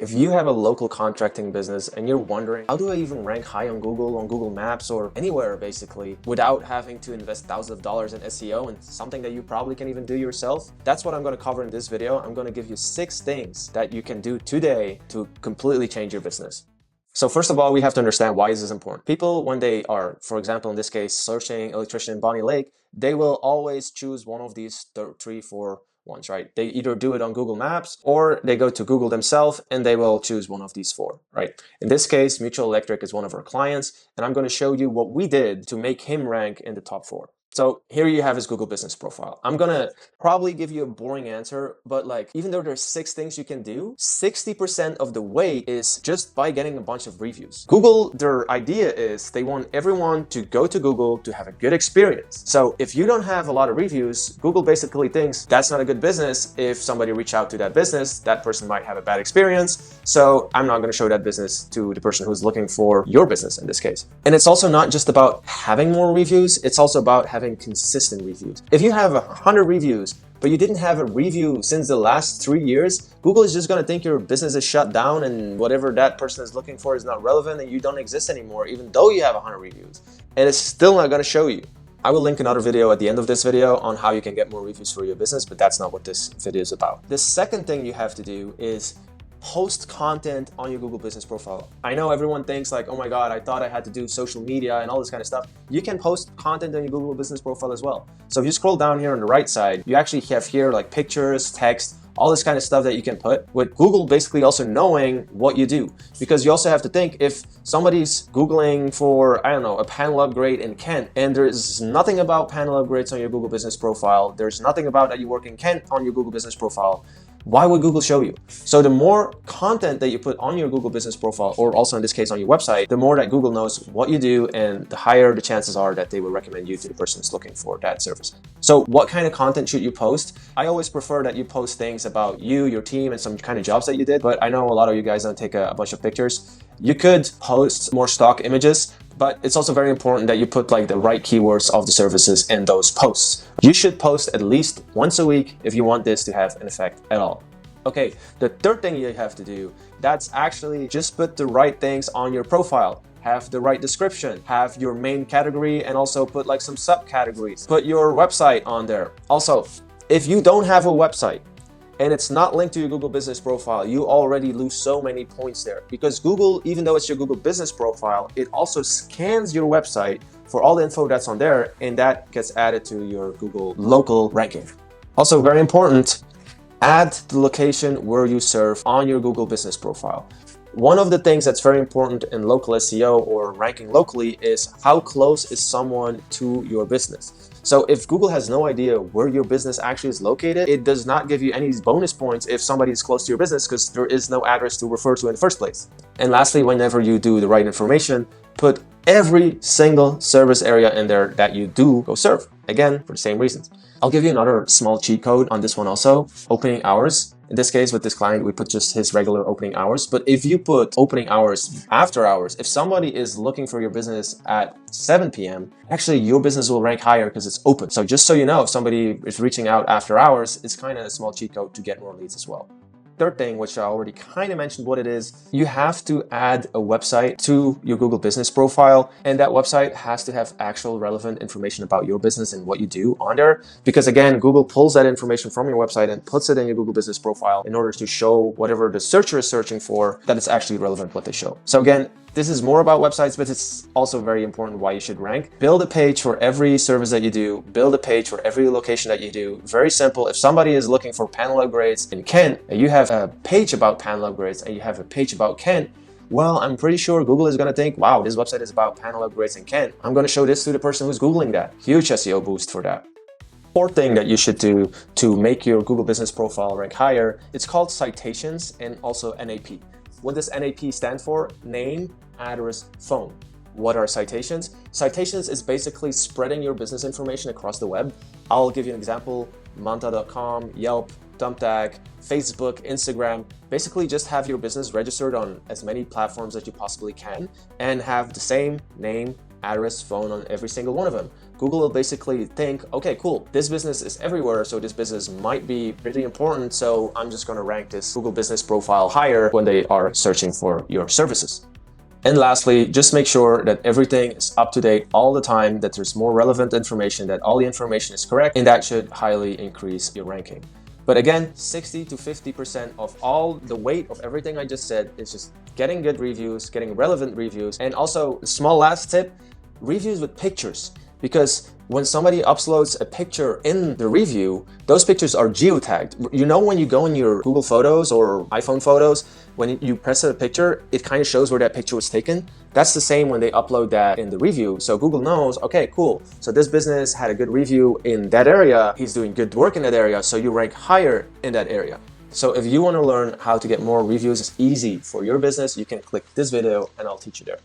If you have a local contracting business and you're wondering, how do I even rank high on Google Maps, or anywhere basically, without having to invest thousands of dollars in SEO and something that you probably can even do yourself? That's what I'm going to cover in this video. I'm going to give you 6 things that you can do today to completely change your business. So first of all, we have to understand why is this important. People, when they are, for example, in this case, searching electrician in Bonnie Lake, they will always choose one of these 3, 4 ones, right? They either do it on Google Maps or they go to Google themselves and they will choose one of these 4, right? In this case, Mutual Electric is one of our clients, and I'm going to show you what we did to make him rank in the top 4. So here you have his Google business profile. I'm gonna probably give you a boring answer, but like, even though there's 6 things you can do, 60% of the way is just by getting a bunch of reviews. Google, their idea is they want everyone to go to Google to have a good experience. So if you don't have a lot of reviews, Google basically thinks that's not a good business. If somebody reach out to that business, that person might have a bad experience. So I'm not gonna show that business to the person who's looking for your business in this case. And it's also not just about having more reviews, it's also about having consistent reviews. If you have 100 reviews, but you didn't have a review since the last 3 years, Google is just going to think your business is shut down and whatever that person is looking for is not relevant and you don't exist anymore, even though you have 100 reviews. And it's still not going to show you. I will link another video at the end of this video on how you can get more reviews for your business, but that's not what this video is about. The second thing you have to do is post content on your Google business profile. I know everyone thinks like, oh my God, I thought I had to do social media and all this kind of stuff. You can post content on your Google business profile as well. So if you scroll down here on the right side, you actually have here like pictures, text, all this kind of stuff that you can put, with Google basically also knowing what you do. Because you also have to think, if somebody's Googling for, I don't know, a panel upgrade in Kent, and there's nothing about panel upgrades on your Google business profile, there's nothing about that you work in Kent on your Google business profile, why would Google show you? So the more content that you put on your Google business profile, or also in this case on your website, the more that Google knows what you do, and the higher the chances are that they will recommend you to the person who's looking for that service. So what kind of content should you post? I always prefer that you post things about you, your team, and some kind of jobs that you did, but I know a lot of you guys don't take a bunch of pictures. You could post more stock images, but it's also very important that you put like the right keywords of the services in those posts. You should post at least once a week if you want this to have an effect at all. Okay, the third thing you have to do, that's actually just put the right things on your profile. Have the right description, have your main category, and also put like some subcategories. Put your website on there. Also, if you don't have a website, and it's not linked to your Google business profile, you already lose so many points there. Because Google, even though it's your Google business profile, it also scans your website for all the info that's on there, and that gets added to your Google local ranking. Also very important, add the location where you serve on your Google business profile. One of the things that's very important in local SEO or ranking locally is how close is someone to your business. So if Google has no idea where your business actually is located, it does not give you any bonus points if somebody is close to your business, because there is no address to refer to in the first place. And lastly, whenever you do the right information, put every single service area in there that you do go serve. Again, for the same reasons. I'll give you another small cheat code on this one also, opening hours. In this case, with this client, we put just his regular opening hours. But if you put opening hours after hours, if somebody is looking for your business at 7 p.m., actually your business will rank higher because it's open. So just so you know, if somebody is reaching out after hours, it's kind of a small cheat code to get more leads as well. Third thing, which I already kind of mentioned what it is, you have to add a website to your Google business profile, and that website has to have actual relevant information about your business and what you do on there. Because again, Google pulls that information from your website and puts it in your Google business profile in order to show whatever the searcher is searching for, that it's actually relevant what they show. So again, this is more about websites, but it's also very important why you should rank. Build a page for every service that you do. Build a page for every location that you do. Very simple. If somebody is looking for panel upgrades in Kent, and you have a page about panel upgrades and you have a page about Kent, well, I'm pretty sure Google is going to think, wow, this website is about panel upgrades in Kent. I'm going to show this to the person who's Googling that. Huge SEO boost for that. Fourth thing that you should do to make your Google business profile rank higher, it's called citations and also NAP. What does NAP stand for? Name, address, phone. What are citations? Citations is basically spreading your business information across the web. I'll give you an example. Manta.com, Yelp, Thumbtack, Facebook, Instagram. Basically just have your business registered on as many platforms as you possibly can and have the same name, address, phone on every single one of them. Google will basically think, okay, cool, this business is everywhere, so this business might be pretty important, so I'm just going to rank this Google business profile higher when they are searching for your services. And lastly, just make sure that everything is up to date all the time, that there's more relevant information, that all the information is correct, and that should highly increase your ranking. But again, 60 to 50% of all the weight of everything I just said is just getting good reviews, getting relevant reviews, and also a small last tip, reviews with pictures. Because when somebody uploads a picture in the review, those pictures are geotagged. You know, when you go in your Google Photos or iPhone photos, when you press a picture, it kind of shows where that picture was taken. That's the same when they upload that in the review. So Google knows, okay, cool. So this business had a good review in that area. He's doing good work in that area. So you rank higher in that area. So if you want to learn how to get more reviews, it's easy for your business. You can click this video and I'll teach you there.